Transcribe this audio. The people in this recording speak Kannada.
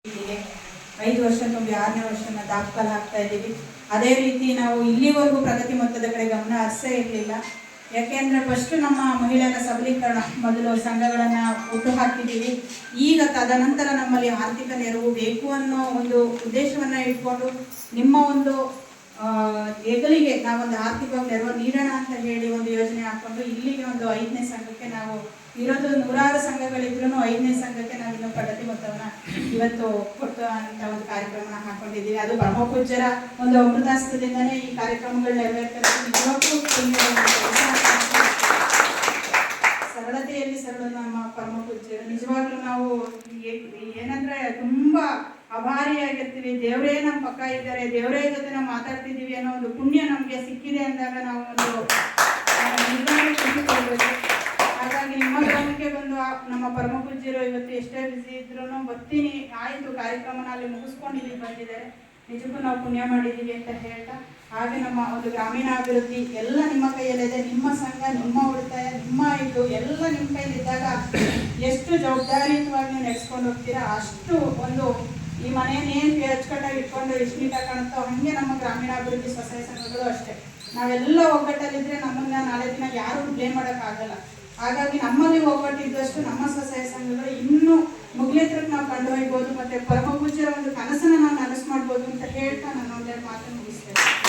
5 ವರ್ಷ ತುಂಬಿ 6ನೇ ವರ್ಷನ ದಾಖಲೆ ಹಾಕ್ತಾ ಇದ್ದೀವಿ. ಅದೇ ರೀತಿ ನಾವು ಇಲ್ಲಿವರೆಗೂ ಪ್ರಗತಿ ಮೊತ್ತದ ಕಡೆ ಗಮನ ಹರಿಸೇ ಇರಲಿಲ್ಲ. ಯಾಕೆಂದರೆ ಫಸ್ಟ್ ನಮ್ಮ ಮಹಿಳೆಯರ ಸಬಲೀಕರಣ ಮೊದಲು ಸಂಘಗಳನ್ನು ಹುಟ್ಟು ಹಾಕಿದ್ದೀವಿ. ಈಗ ತದನಂತರ ನಮ್ಮಲ್ಲಿ ಆರ್ಥಿಕ ನೆರವು ಬೇಕು ಅನ್ನೋ ಒಂದು ಉದ್ದೇಶವನ್ನು ಇಟ್ಕೊಂಡು ನಿಮ್ಮ ಒಂದು ಹೆಗಲಿಗೆ ನಾವೊಂದು ಆರ್ಥಿಕವಾಗಿ ನೆರವು ನೀಡೋಣ ಅಂತ ಹೇಳಿ ಒಂದು ಯೋಜನೆ ಹಾಕ್ಕೊಂಡು ಇಲ್ಲಿಗೆ ಒಂದು 5ನೇ ಸಂಘಕ್ಕೆ ನಾವು ಇರೋದು 100 ಸಂಘಗಳಿದ್ರೂ 5ನೇ ಸಂಘಕ್ಕೆ ನಾವು ಇನ್ನೂ ಪ್ರಗತಿ ಮೊತ್ತವನ್ನು ಇವತ್ತು ಕೊಟ್ಟು ಅಂತ ಒಂದು ಕಾರ್ಯಕ್ರಮನ ಹಾಕೊಂಡಿದ್ದೀವಿ. ಅದು ಪರಮಪೂಜ್ಯರ ಒಂದು ಅಮೃತಾಸ್ತ್ರದಿಂದನೇ ಈ ಕಾರ್ಯಕ್ರಮಗಳು ನೆರವೇರ್ತಾರೆ. ನಿಜವಾಗ್ಲೂ ಸರಳತೆಯಲ್ಲಿ ಸರಳ ನಮ್ಮ ಪರಮಪೂಜ್ಯರು. ನಿಜವಾಗ್ಲೂ ನಾವು ಏನಂದ್ರೆ ತುಂಬಾ ಅಭಾರಿಯಾಗಿರ್ತೀವಿ. ದೇವರೇ ನಮ್ಮ ಪಕ್ಕ ಇದ್ದಾರೆ, ದೇವರೇ ಜೊತೆ ನಾವು ಮಾತಾಡ್ತಿದ್ದೀವಿ ಅನ್ನೋ ಒಂದು ಪುಣ್ಯ ನಮಗೆ ಸಿಕ್ಕಿದೆ ಅಂದಾಗ ನಾವು ಒಂದು ನಿರ್ಧಾರ ತೆಗೆದುಕೊಳ್ಬೇಕು. ಹಾಗಾಗಿ ನಿಮ್ಮ ಗ್ರಾಮಕ್ಕೆ ಬಂದು ನಮ್ಮ ಪರಮಪೂಜ್ಯರು ಇವತ್ತು ಎಷ್ಟೇ ಬಿಸಿ ಇದ್ರೂ ಬರ್ತೀನಿ ಆಯಿತು ಕಾರ್ಯಕ್ರಮನ ಅಲ್ಲಿ ಮುಗಿಸ್ಕೊಂಡು ಇಲ್ಲಿ ಬಂದಿದ್ದಾರೆ, ನಿಜಕ್ಕೂ ನಾವು ಪುಣ್ಯ ಮಾಡಿದ್ದೀವಿ ಅಂತ ಹೇಳ್ತಾ, ಹಾಗೆ ನಮ್ಮ ಒಂದು ಗ್ರಾಮೀಣಾಭಿವೃದ್ಧಿ ಎಲ್ಲ ನಿಮ್ಮ ಕೈಯಲ್ಲಿದೆ. ನಿಮ್ಮ ಸಂಘ, ನಿಮ್ಮ ಉಳಿತಾಯ, ನಿಮ್ಮ ಇದು ಎಲ್ಲ ನಿಮ್ಮ ಕೈಲಿದ್ದಾಗ ಎಷ್ಟು ಜವಾಬ್ದಾರಿಯುತವಾಗಿ ನೀವು ನಡೆಸ್ಕೊಂಡು ಹೋಗ್ತೀರಾ ಅಷ್ಟು ಒಂದು ಈ ಮನೆಯನ್ನೇನು ಅಚ್ಚುಕಟ್ಟಾಗಿ ಇಟ್ಕೊಂಡು ಎಷ್ಟು ನೀಟಾಗಿ ಕಾಣುತ್ತೋ ಹಾಗೆ ನಮ್ಮ ಗ್ರಾಮೀಣಾಭಿವೃದ್ಧಿ ಸ್ವಸಹಾಯ ಸಂಘಗಳು ಅಷ್ಟೇ. ನಾವೆಲ್ಲ ಒಗ್ಗಟ್ಟಲ್ಲಿದ್ದರೆ ನಮ್ಮನ್ನ ನಾಳೆ ದಿನ ಯಾರೂ ಬ್ಲೇಮ್ ಮಾಡೋಕ್ಕಾಗಲ್ಲ. ಹಾಗಾಗಿ ನಮ್ಮಲ್ಲಿ ಒಗ್ಗಟ್ಟಿದ್ದಷ್ಟು ನಮ್ಮ ಸ್ವಸಹಾಯ ಸಂಘಗಳು ಇನ್ನೂ ಮುಗಿಲೆತ್ರಕ್ಕೆ ನಾವು ಕಂಡು ಹೋಗ್ಬೋದು, ಮತ್ತು ಪರಮಪೂಜ್ಯರ ಒಂದು ಕನಸನ್ನು ನಾವು ನನಸು ಮಾಡ್ಬೋದು ಅಂತ ಹೇಳ್ತಾ ನಾನು ಒಂದೆರಡು ಮಾತನ್ನು ಮುಗಿಸ್ತೇನೆ.